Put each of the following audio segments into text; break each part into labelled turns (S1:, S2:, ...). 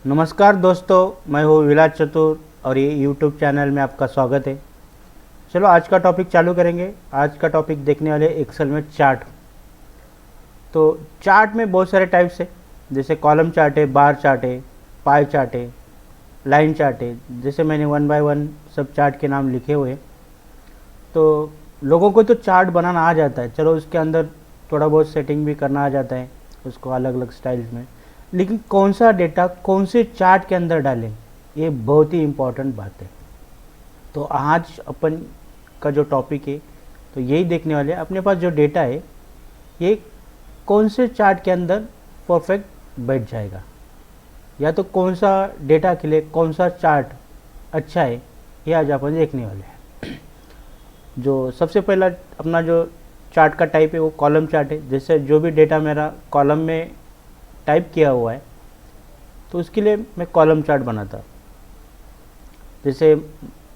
S1: नमस्कार दोस्तों, मैं हूँ विलास चतुर और ये यूट्यूब चैनल में आपका स्वागत है। चलो आज का टॉपिक चालू करेंगे। आज का टॉपिक देखने वाले एक्सेल में चार्ट। तो चार्ट में बहुत सारे टाइप्स है, जैसे कॉलम चार्ट है, बार चार्ट है, पाई चार्ट है, लाइन चार्ट है। जैसे मैंने वन बाय वन सब चार्ट के नाम लिखे हुए हैं। तो लोगों को तो चार्ट बनाना आ जाता है, चलो उसके अंदर थोड़ा बहुत सेटिंग भी करना आ जाता है उसको अलग अलग स्टाइल्स में, लेकिन कौन सा डेटा कौन से चार्ट के अंदर डालें ये बहुत ही इम्पोर्टेंट बात है। तो आज अपन का जो टॉपिक है तो यही देखने वाले हैं, अपने पास जो डेटा है ये कौन से चार्ट के अंदर परफेक्ट बैठ जाएगा, या तो कौन सा डेटा के लिए कौन सा चार्ट अच्छा है, ये आज अपन देखने वाले हैं। जो सबसे पहला अपना जो चार्ट का टाइप है वो कॉलम चार्ट है। जैसे जो भी डेटा मेरा कॉलम में टाइप किया हुआ है तो उसके लिए मैं कॉलम चार्ट बनाता। जैसे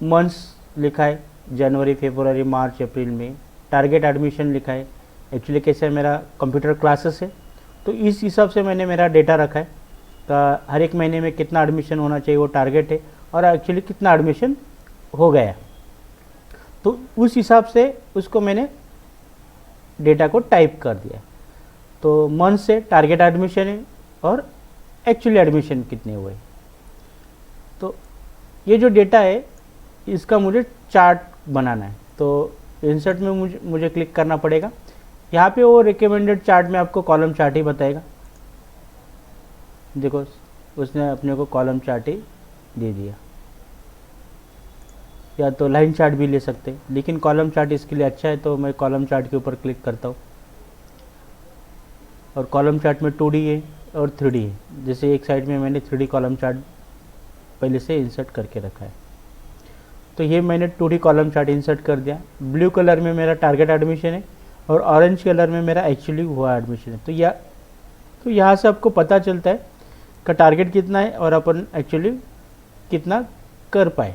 S1: मंथ्स लिखा है, जनवरी, फरवरी, मार्च, अप्रैल, मई। टारगेट एडमिशन लिखा है। एक्चुअली कैसे मेरा कंप्यूटर क्लासेस है तो इस हिसाब से मैंने मेरा डेटा रखा है का हर एक महीने में कितना एडमिशन होना चाहिए वो टारगेट है, और एक्चुअली कितना एडमिशन हो गया तो उस हिसाब से उसको मैंने डेटा को टाइप कर दिया। तो मंथ से टारगेट एडमिशन है और एक्चुअली एडमिशन कितने हुए। तो ये जो डेटा है इसका मुझे चार्ट बनाना है। तो इंसर्ट में मुझे क्लिक करना पड़ेगा। यहाँ पे वो रिकमेंडेड चार्ट में आपको कॉलम चार्ट ही बताएगा। देखो उसने अपने को कॉलम चार्ट ही दे दिया, या तो लाइन चार्ट भी ले सकते हैं, लेकिन कॉलम चार्ट इसके लिए अच्छा है तो मैं कॉलम चार्ट के ऊपर क्लिक करता हूँ। और कॉलम चार्ट में 2D है और 3D है। जैसे एक साइड में मैंने 3D कॉलम चार्ट पहले से इंसर्ट करके रखा है, तो ये मैंने 2D कॉलम चार्ट इंसर्ट कर दिया। ब्लू कलर में मेरा टारगेट एडमिशन है और ऑरेंज कलर में मेरा एक्चुअली हुआ एडमिशन है। तो यहाँ से आपको पता चलता है का टारगेट कितना है और अपन एक्चुअली कितना कर पाए।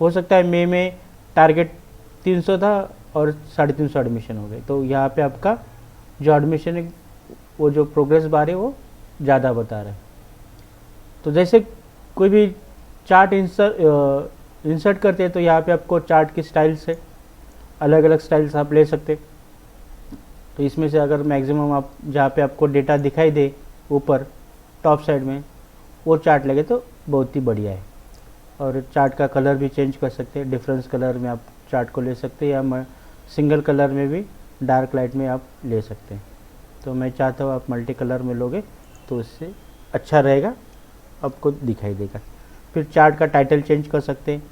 S1: हो सकता है मई में टारगेट 300 था और 350 एडमिशन हो गए, तो यहाँ पे आपका जो एडमिशन है वो जो प्रोग्रेस बार है वो ज़्यादा बता रहा है। तो जैसे कोई भी चार्ट इंसर्ट करते हैं तो यहाँ पे आपको चार्ट की स्टाइल्स है, अलग अलग स्टाइल्स आप ले सकते। तो इसमें से अगर मैक्सिमम आप जहाँ पे आपको डेटा दिखाई दे ऊपर टॉप साइड में वो चार्ट लगे तो बहुत ही बढ़िया है। और चार्ट का कलर भी चेंज कर सकते हैं, डिफरेंस कलर में आप चार्ट को ले सकते हैं, या सिंगल कलर में भी डार्क लाइट में आप ले सकते हैं। तो मैं चाहता हूँ आप मल्टी कलर में लोगे तो उससे अच्छा रहेगा, आपको दिखाई देगा। फिर चार्ट का टाइटल चेंज कर सकते हैं,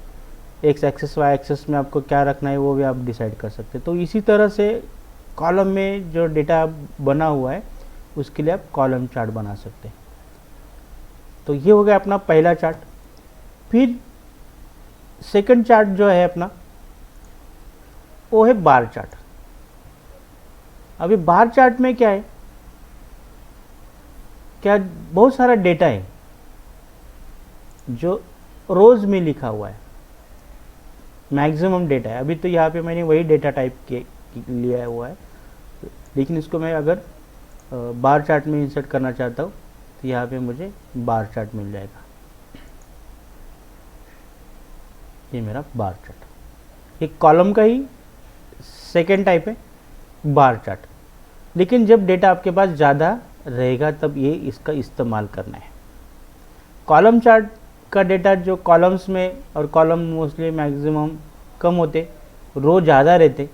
S1: एक्स एक्सेस वाई एक्सेस में आपको क्या रखना है वो भी आप डिसाइड कर सकते हैं। तो इसी तरह से कॉलम में जो डेटा बना हुआ है उसके लिए आप कॉलम चार्ट बना सकते हैं। तो ये हो गया अपना पहला चार्ट। फिर सेकंड चार्ट जो है अपना वो है बार चार्ट। अभी बार चार्ट में क्या है, क्या बहुत सारा डेटा है जो रोज में लिखा हुआ है, मैक्सिमम डेटा है। अभी तो यहाँ पे मैंने वही डेटा टाइप के लिया हुआ है, लेकिन इसको मैं अगर बार चार्ट में इंसर्ट करना चाहता हूँ तो यहाँ पे मुझे बार चार्ट मिल जाएगा। ये मेरा बार चार्ट एक कॉलम का ही सेकेंड टाइप है बार चार्ट। लेकिन जब डेटा आपके पास ज़्यादा रहेगा तब ये इसका इस्तेमाल करना है। कॉलम चार्ट का डेटा जो कॉलम्स में, और कॉलम मोस्टली मैक्सिमम कम होते, रो ज़्यादा रहते,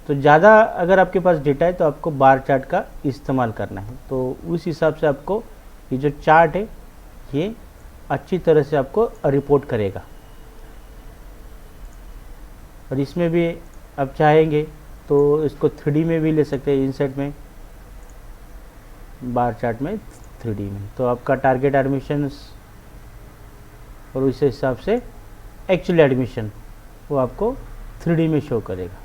S1: तो ज़्यादा अगर आपके पास डेटा है तो आपको बार चार्ट का इस्तेमाल करना है। तो उस हिसाब से आपको ये जो चार्ट है ये अच्छी तरह से आपको रिपोर्ट करेगा। और इसमें भी आप चाहेंगे तो इसको 3D में भी ले सकते हैं, इंसर्ट में, बार चार्ट में 3D में। तो आपका टारगेट एडमिशन और उस हिसाब से एक्चुअल एडमिशन वो आपको 3D में शो करेगा।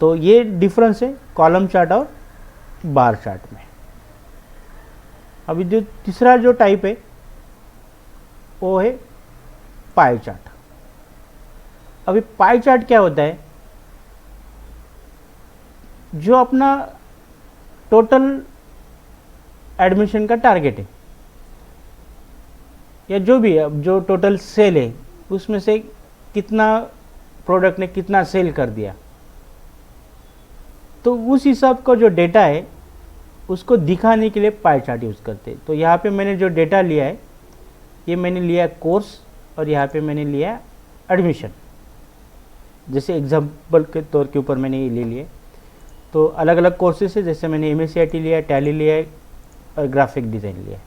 S1: तो ये डिफरेंस है कॉलम चार्ट और बार चार्ट में। अभी जो तीसरा जो टाइप है वो है पाई चार्ट। अभी पाई चार्ट क्या होता है, जो अपना टोटल एडमिशन का टारगेट है, या जो भी है, जो टोटल सेल है उसमें से कितना प्रोडक्ट ने कितना सेल कर दिया, तो उस हिसाब का जो डेटा है उसको दिखाने के लिए पाई चार्ट यूज़ करते हैं। तो यहाँ पे मैंने जो डेटा लिया है, ये मैंने लिया है कोर्स, और यहाँ पे मैंने लिया है एडमिशन, जैसे एग्जाम्पल के तौर के ऊपर मैंने ये ले लिए। तो अलग अलग कोर्सेस है, जैसे मैंने MSCIT लिया है, टैली लिया है और ग्राफिक डिज़ाइन लिया है,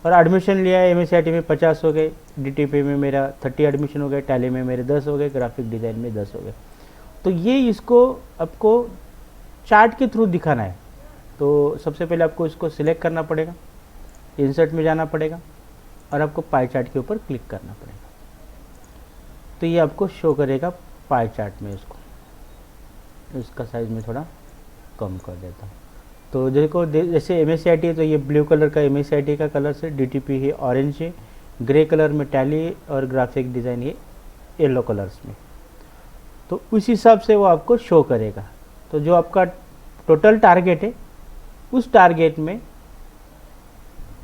S1: और एडमिशन लिया है। MSCIT में 50 हो गए, DTP में मेरा 30 एडमिशन हो गए, टैली में मेरे 10 हो गए, ग्राफिक डिज़ाइन में 10 हो गए। तो ये इसको आपको चार्ट के थ्रू दिखाना है। तो सबसे पहले आपको इसको सिलेक्ट करना पड़ेगा, इंसर्ट में जाना पड़ेगा और आपको पाई चार्ट के ऊपर क्लिक करना पड़ेगा। तो ये आपको शो करेगा पाई चार्ट में। इसका साइज़ में थोड़ा कम कर देता हूँ। तो देखो, जैसे MSCIT है तो ये ब्लू कलर का MSCIT का कलर से, DTP है ऑरेंज है, ग्रे कलर में टैली, और ग्राफिक डिज़ाइन ये येलो कलर्स में। तो उस हिसाब से वो आपको शो करेगा। तो जो आपका टोटल टारगेट है, उस टारगेट में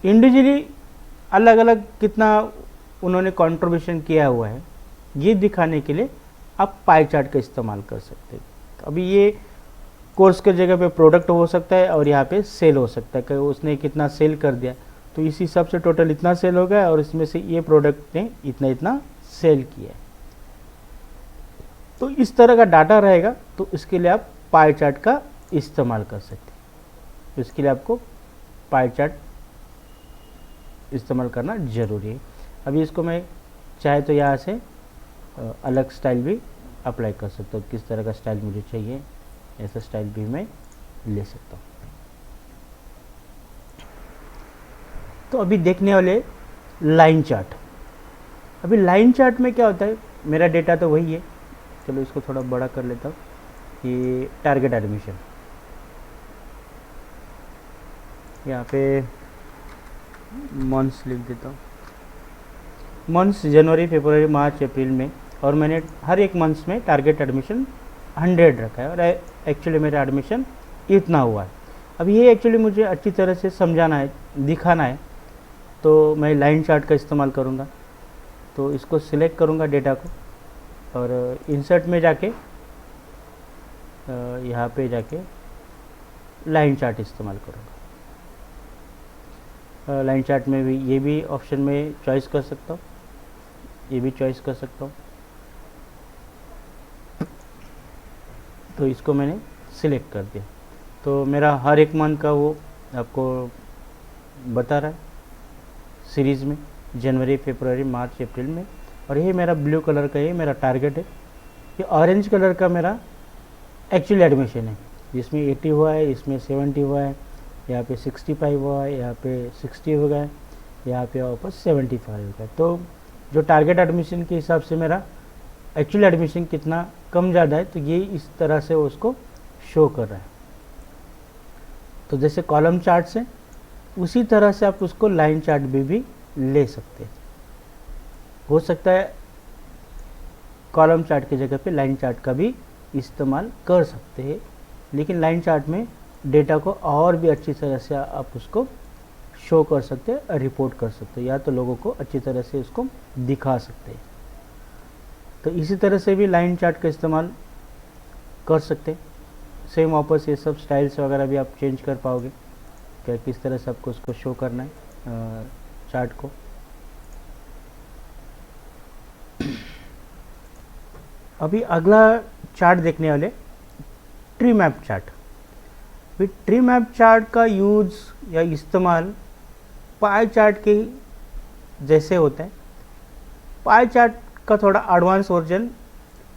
S1: इंडिविजुअली अलग अलग कितना उन्होंने कंट्रीब्यूशन किया हुआ है, ये दिखाने के लिए आप पाई चार्ट का इस्तेमाल कर सकते हैं। तो अभी ये कोर्स के जगह पे प्रोडक्ट हो सकता है, और यहाँ पे सेल हो सकता है कि उसने कितना सेल कर दिया, तो इस हिसाब से टोटल इतना सेल हो गया और इसमें से ये प्रोडक्ट ने इतना इतना सेल किया है। तो इस तरह का डाटा रहेगा, तो इसके लिए आप पाई चार्ट का इस्तेमाल कर सकते हैं। तो इसके लिए आपको पाई चार्ट इस्तेमाल करना ज़रूरी है। अभी इसको मैं चाहे तो यहाँ से अलग स्टाइल भी अप्लाई कर सकता हूँ। किस तरह का स्टाइल मुझे चाहिए, ऐसा स्टाइल भी मैं ले सकता हूँ। तो अभी देखने वाले लाइन चार्ट। अभी लाइन चार्ट में क्या होता है, मेरा डेटा तो वही है, चलो इसको थोड़ा बड़ा कर लेता हूँ। ये टारगेट एडमिशन, यहाँ पे मंथ्स लिख देता हूँ। मंथ्स जनवरी, फरवरी, मार्च, अप्रैल में, और मैंने हर एक मंथ्स में टारगेट एडमिशन 100 रखा है, और एक्चुअली मेरा एडमिशन इतना हुआ है। अब ये एक्चुअली मुझे अच्छी तरह से समझाना है, दिखाना है, तो मैं लाइन चार्ट का इस्तेमाल करूँगा। तो इसको सिलेक्ट करूँगा डेटा को, और इंसर्ट में जाके यहाँ पे जाके लाइन चार्ट इस्तेमाल करूँगा। लाइन चार्ट में भी ये भी ऑप्शन में चॉइस कर सकता हूँ, ये भी चॉइस कर सकता हूँ। तो इसको मैंने सिलेक्ट कर दिया, तो मेरा हर एक मंथ का वो आपको बता रहा है सीरीज़ में, जनवरी, फरवरी, मार्च, अप्रैल में। और ये मेरा ब्लू कलर का, ये मेरा टारगेट है। ये ऑरेंज कलर का मेरा एक्चुअल एडमिशन है, जिसमें 80 हुआ है, इसमें 70 हुआ है, यहाँ पे 65 हुआ है, यहाँ पे 60 हो गया है, यहाँ पे वापस 75 हो गया। तो जो टारगेट एडमिशन के हिसाब से मेरा एक्चुअल एडमिशन कितना कम ज़्यादा है, तो ये इस तरह से उसको शो कर रहा है। तो जैसे कॉलम चार्ट से, उसी तरह से आप उसको लाइन चार्ट भी ले सकते हैं। हो सकता है कॉलम चार्ट की जगह पे लाइन चार्ट का भी इस्तेमाल कर सकते हैं, लेकिन लाइन चार्ट में डेटा को और भी अच्छी तरह से आप उसको शो कर सकते हैं, रिपोर्ट कर सकते हैं, या तो लोगों को अच्छी तरह से उसको दिखा सकते हैं। तो इसी तरह से भी लाइन चार्ट का इस्तेमाल कर सकते हैं। सेम वापस ये सब स्टाइल्स वगैरह भी आप चेंज कर पाओगे, क्या किस तरह से आपको उसको शो करना है चार्ट को। अभी अगला चार्ट देखने वाले tree map chart. Tree map chart का यूज़ या इस्तेमाल पाई चार्ट के जैसे होता है। पाई चार्ट का थोड़ा advance version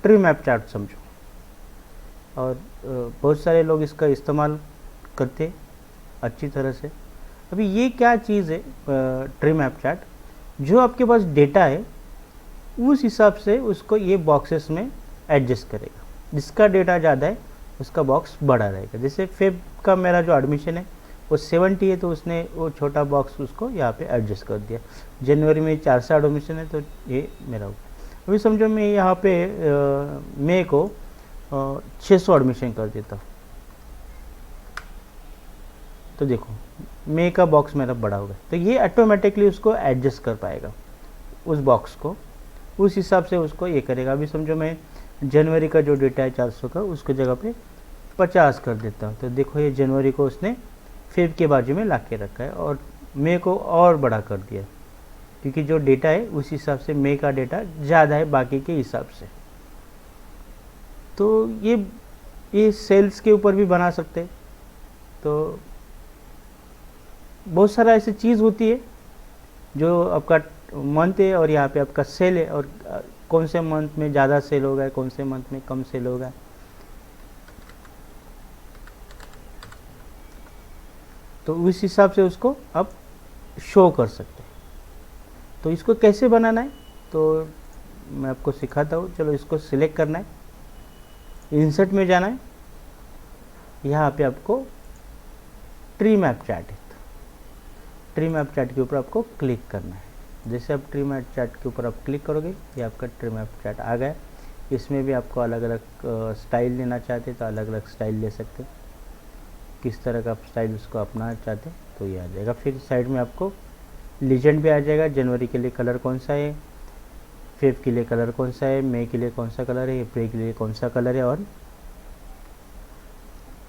S1: tree map chart समझो, और बहुत सारे लोग इसका इस्तेमाल करते हैं अच्छी तरह से। अभी ये क्या चीज़ है ट्री मैप चार्ट, जो आपके पास डेटा है उस हिसाब से उसको ये बॉक्सेस में एडजस्ट करेगा। जिसका डेटा ज़्यादा है उसका बॉक्स बड़ा रहेगा। जैसे फेब का मेरा जो एडमिशन है वो 70 है, तो उसने वो छोटा बॉक्स उसको यहाँ पे एडजस्ट कर दिया। जनवरी में 400 एडमिशन है, तो ये मेरा हो गया। अभी समझो मैं यहाँ पे मई को 600 एडमिशन कर देता हूँ, तो देखो मई का बॉक्स मेरा बड़ा होगा, तो ये ऑटोमेटिकली उसको एडजस्ट कर पाएगा उस बॉक्स को, उस हिसाब से उसको ये करेगा। अभी समझो मैं जनवरी का जो डेटा है 400 का, उसको जगह पे 50 कर देता हूँ, तो देखो ये जनवरी को उसने फेब के बाजू में ला के रखा है और मई को और बड़ा कर दिया, क्योंकि जो डेटा है उस हिसाब से मई का डेटा ज़्यादा है बाकी के हिसाब से। तो ये सेल्स के ऊपर भी बना सकते हैं। तो बहुत सारा ऐसी चीज़ होती है जो आपका मंथ है और यहाँ पे आपका सेल है, और कौन से मंथ में ज़्यादा सेल होगा, कौन से मंथ में कम सेल होगा। तो उस हिसाब से उसको आप शो कर सकते हैं। तो इसको कैसे बनाना है तो मैं आपको सिखाता हूँ। चलो इसको सिलेक्ट करना है, इंसर्ट में जाना है, यहाँ पे आपको ट्री मैप चार्ट है, ट्री मैप चार्ट के ऊपर आपको क्लिक करना है। जैसे आप ट्री मैप चार्ट के ऊपर आप क्लिक करोगे, ये आपका ट्री मैप चार्ट आ गया। इसमें भी आपको अलग अलग स्टाइल लेना चाहते तो अलग अलग स्टाइल ले सकते, किस तरह का आप स्टाइल उसको अपनाना चाहते तो ये आ जाएगा। फिर साइड में आपको लीजेंड भी आ जाएगा, जनवरी के लिए कलर कौन सा है, फेब के लिए कलर कौन सा है, मई के लिए कौन सा कलर है, अप्रैल के लिए कौन सा कलर है और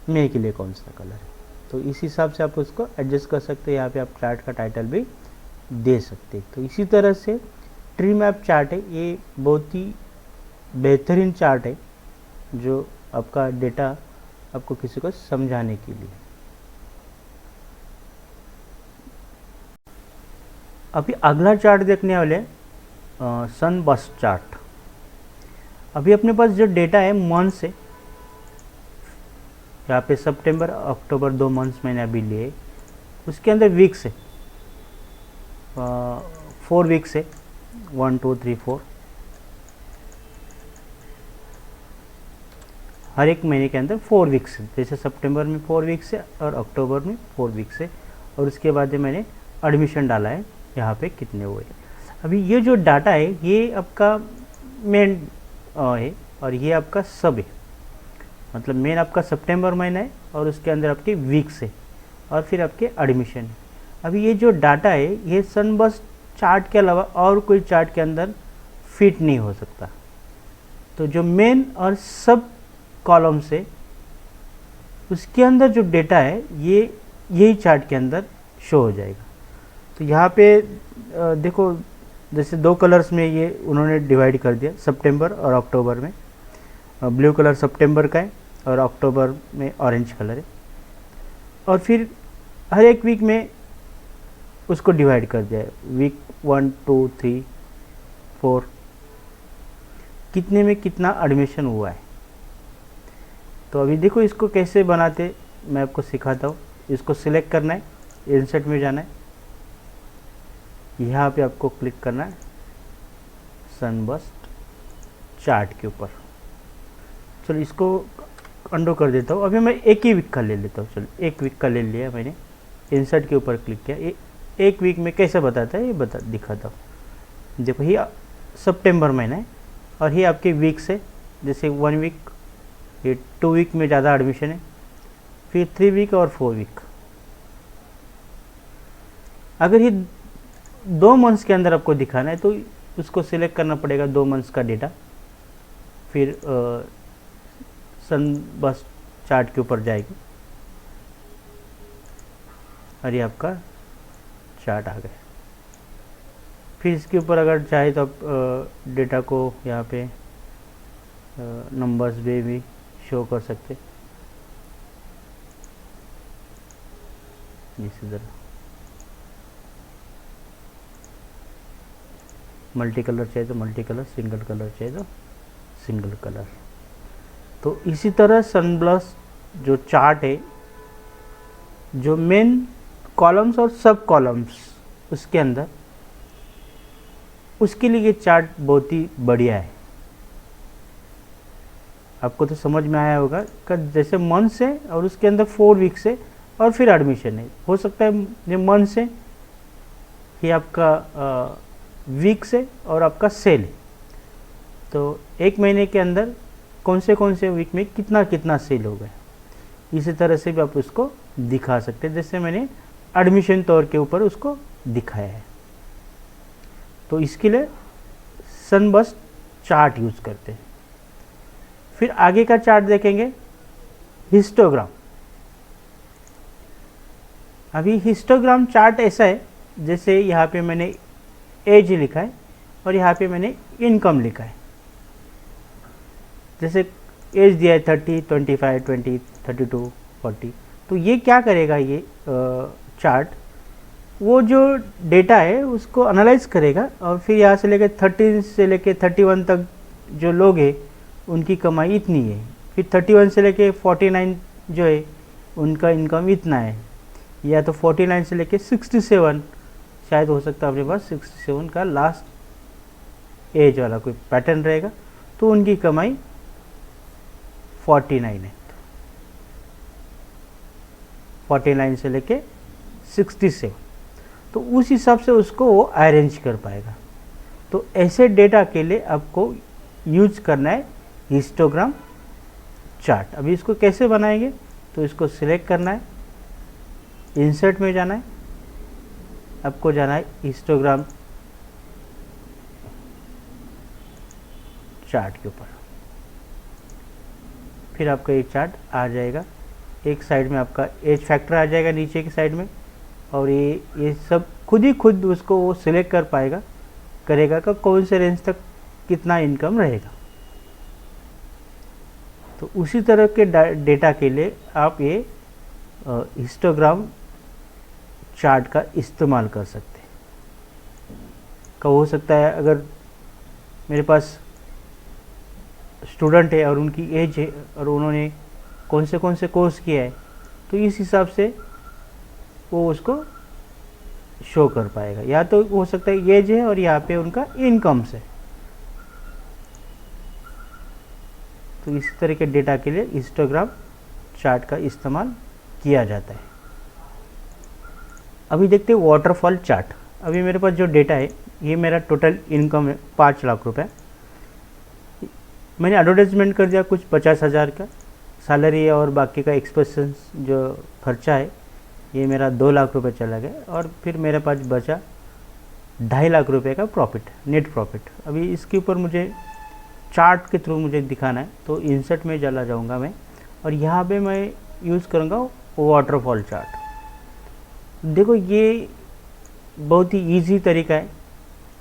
S1: मई के लिए कौन सा कलर है। तो इस हिसाब से आप उसको एडजस्ट कर सकते हैं। यहाँ पे आप चार्ट का टाइटल भी दे सकते हैं। तो इसी तरह से ट्री मैप चार्ट है, ये बहुत ही बेहतरीन चार्ट है जो आपका डेटा आपको किसी को समझाने के लिए। अभी अगला चार्ट देखने वाले सन बस्ट चार्ट। अभी अपने पास जो डेटा है मंथ से, यहाँ पे सितंबर अक्टूबर 2 मंथ्स मैंने अभी लिए, उसके अंदर वीक्स है 4 वीक्स है, 1 2 3 4। हर एक महीने के अंदर 4 वीक्स है। जैसे सितंबर में 4 वीक्स है और अक्टूबर में 4 वीक्स है, और उसके बाद मैंने एडमिशन डाला है यहाँ पे कितने हुए। अभी ये जो डाटा है ये आपका मेन है और ये आपका सब है, मतलब मेन आपका सितंबर महीना है और उसके अंदर आपके वीक्स है और फिर आपके एडमिशन है। अभी ये जो डाटा है ये सनबर्स्ट चार्ट के अलावा और कोई चार्ट के अंदर फिट नहीं हो सकता। तो जो मेन और सब कॉलम से उसके अंदर जो डेटा है ये यही चार्ट के अंदर शो हो जाएगा। तो यहाँ पे देखो, जैसे 2 कलर्स में ये उन्होंने डिवाइड कर दिया, सितंबर और अक्टूबर में। ब्लू कलर सितंबर का है और अक्टूबर में ऑरेंज कलर है, और फिर हर एक वीक में उसको डिवाइड कर दिया है, वीक 1 2 3 4 कितने में कितना एडमिशन हुआ है। तो अभी देखो इसको कैसे बनाते मैं आपको सिखाता हूँ। इसको सिलेक्ट करना है, इंसर्ट में जाना है, यहाँ पे आपको क्लिक करना है सनबर्स्ट चार्ट के ऊपर। चलो इसको अंडो कर देता हूँ। अभी मैं एक ही वीक का ले लेता हूँ। चलो एक वीक का ले लिया मैंने, इंसर्ट के ऊपर क्लिक किया। ये एक वीक में कैसे बताता है ये दिखाता हूँ। देखो ये सितंबर महीना है और ये आपके वीक्स है, जैसे 1 वीक, ये 2 वीक में ज़्यादा एडमिशन है, फिर 3 वीक और 4 वीक। अगर ये 2 मंथ्स के अंदर आपको दिखाना है तो उसको सिलेक्ट करना पड़ेगा 2 मंथ्स का डेटा, फिर सनबर्स्ट चार्ट के ऊपर जाएगी और ये आपका चार्ट आ गया। फिर इसके ऊपर अगर चाहे तो आप डेटा को यहाँ पे नंबर्स में भी शो कर सकते, इसी तरह मल्टी कलर चाहिए तो मल्टी कलर, सिंगल कलर चाहिए तो सिंगल कलर। तो इसी तरह सनबर्स्ट जो चार्ट है, जो मेन कॉलम्स और सब कॉलम्स उसके अंदर, उसके लिए ये चार्ट बहुत ही बढ़िया है। आपको तो समझ में आया होगा कि जैसे मंथ है और उसके अंदर 4 वीक्स है और फिर एडमिशन है। हो सकता है ये मंथ है, ये आपका वीक्स है और आपका सेल है। तो एक महीने के अंदर कौन से वीक में कितना कितना सेल हो गया, इसी तरह से भी आप उसको दिखा सकते हैं। जैसे मैंने एडमिशन तौर के ऊपर उसको दिखाया है। तो इसके लिए सनबर्स्ट चार्ट यूज़ करते हैं। फिर आगे का चार्ट देखेंगे हिस्टोग्राम। अभी हिस्टोग्राम चार्ट ऐसा है, जैसे यहाँ पे मैंने एज लिखा है और यहाँ पे मैंने इनकम लिखा है। जैसे एज दिया है 30, 25, 20, 32, 40। तो ये क्या करेगा, ये चार्ट वो जो डेटा है उसको एनालाइज करेगा और फिर यहाँ से लेकर 13 से लेकर 31 तक जो लोग हैं उनकी कमाई इतनी है, फिर 31 से लेकर 49 जो है उनका इनकम इतना है, या तो 49 से लेकर 67 शायद हो सकता है अपने पास 67 का लास्ट एज वाला कोई पैटर्न रहेगा, तो उनकी कमाई 49 है। 49 से लेके 67, तो उस हिसाब से उसको वो अरेंज कर पाएगा। तो ऐसे डेटा के लिए आपको यूज करना है हिस्टोग्राम चार्ट। अभी इसको कैसे बनाएंगे, तो इसको सिलेक्ट करना है, इंसर्ट में जाना है, आपको जाना है हिस्टोग्राम चार्ट के ऊपर। फिर आपका ये चार्ट आ जाएगा, एक साइड में आपका एज फैक्टर आ जाएगा नीचे की साइड में, और ये सब खुद उसको वो सिलेक्ट कर पाएगा, करेगा कि कौन से रेंज तक कितना इनकम रहेगा। तो उसी तरह के डेटा के लिए आप ये हिस्टोग्राम चार्ट का इस्तेमाल कर सकते हैं। कब हो सकता है, अगर मेरे पास स्टूडेंट है और उनकी एज है और उन्होंने कौन से कोर्स किया है, तो इस हिसाब से वो उसको शो कर पाएगा। या तो हो सकता है एज है और यहाँ पे उनका इनकम से। तो इस तरह के डेटा के लिए हिस्टोग्राम चार्ट का इस्तेमाल किया जाता है। अभी देखते हैं वाटरफॉल चार्ट। अभी मेरे पास जो डेटा है, ये मेरा टोटल इनकम है 5 लाख रुपए। मैंने एडवर्टाइजमेंट कर दिया कुछ 50,000 का, सैलरी और बाकी का एक्सपेंसेस जो खर्चा है ये मेरा 2 लाख रुपए चला गया, और फिर मेरे पास बचा 2.5 लाख रुपए का प्रॉफिट, नेट प्रॉफिट। अभी इसके ऊपर मुझे चार्ट के थ्रू मुझे दिखाना है, तो इंसर्ट में चला जाऊंगा मैं, और यहाँ पे मैं यूज़ करूँगा वाटरफॉल चार्ट। देखो ये बहुत ही इजी तरीका है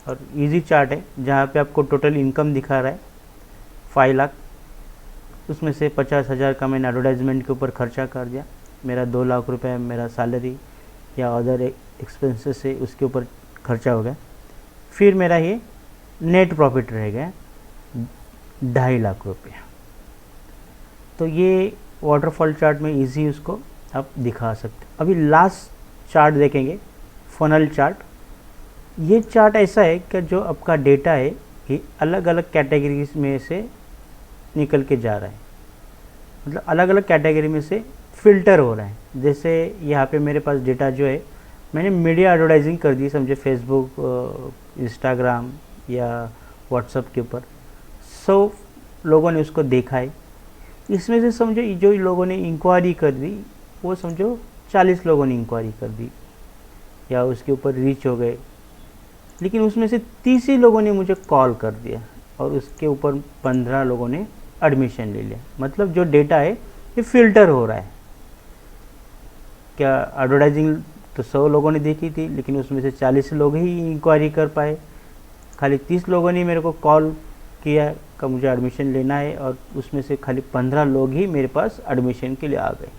S1: और इजी चार्ट है, जहाँ पे आपको टोटल इनकम दिखा रहा है 5 लाख, उसमें से 50,000 का मैंने एडवर्टाइजमेंट के ऊपर खर्चा कर दिया, मेरा 2 लाख रुपए मेरा सैलरी या अदर एक्सपेंसेस से उसके ऊपर खर्चा हो गया। फिर मेरा ये नेट प्रॉफिट रह गया 2.5 लाख रुपया। तो ये वाटरफॉल चार्ट में इजी उसको आप दिखा सकते हैं। अभी लास्ट चार्ट देखेंगे, फनल चार्ट। ये चार्ट ऐसा है कि जो आपका डेटा है ये अलग अलग कैटेगरीज में से निकल के जा रहा है, मतलब अलग अलग कैटेगरी में से फ़िल्टर हो रहा है। जैसे यहाँ पे मेरे पास डेटा जो है, मैंने मीडिया एडवर्टाइजिंग कर दी, समझे फेसबुक, इंस्टाग्राम या व्हाट्सएप के ऊपर 100 लोगों ने उसको देखा है। इसमें से समझो जो लोगों ने इंक्वायरी कर दी वो समझो 40 लोगों ने इंक्वायरी कर दी या उसके ऊपर रीच हो गए, लेकिन उसमें से 30 ही लोगों ने मुझे कॉल कर दिया और उसके ऊपर 15 लोगों ने एडमिशन ले लिया। मतलब जो डेटा है ये फ़िल्टर हो रहा है। क्या एडवर्टाइजिंग तो 100 लोगों ने देखी थी, लेकिन उसमें से 40 लोग ही इंक्वायरी कर पाए, खाली 30 लोगों ने मेरे को कॉल किया कि मुझे एडमिशन लेना है, और उसमें से खाली 15 लोग ही मेरे पास एडमिशन के लिए आ गए।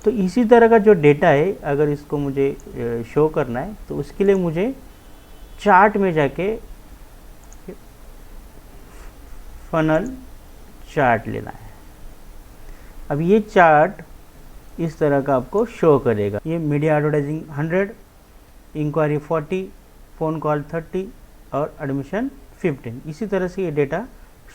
S1: तो इसी तरह का जो डेटा है, अगर इसको मुझे शो करना है तो उसके लिए मुझे चार्ट में जाके फनल चार्ट लेना है। अब ये चार्ट इस तरह का आपको शो करेगा। ये media advertising 100, enquiry 40, phone call 30 और एडमिशन 15। इसी तरह से ये डेटा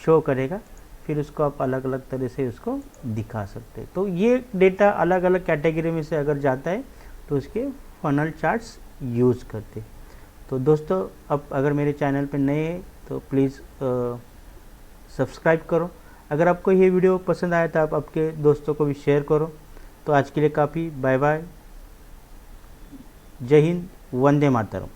S1: शो करेगा। फिर उसको आप अलग अलग तरह से उसको दिखा सकते हैं। तो ये डेटा अलग अलग कैटेगरी में से अगर जाता है तो उसके फनल चार्ट्स यूज़ करते। तो दोस्तों, अब अगर मेरे चैनल पे नए हैं तो प्लीज़ सब्सक्राइब करो। अगर आपको ये वीडियो पसंद आया तो आप आपके दोस्तों को भी शेयर करो। तो आज के लिए काफ़ी, बाय बाय, जय हिंद, वंदे मातरम।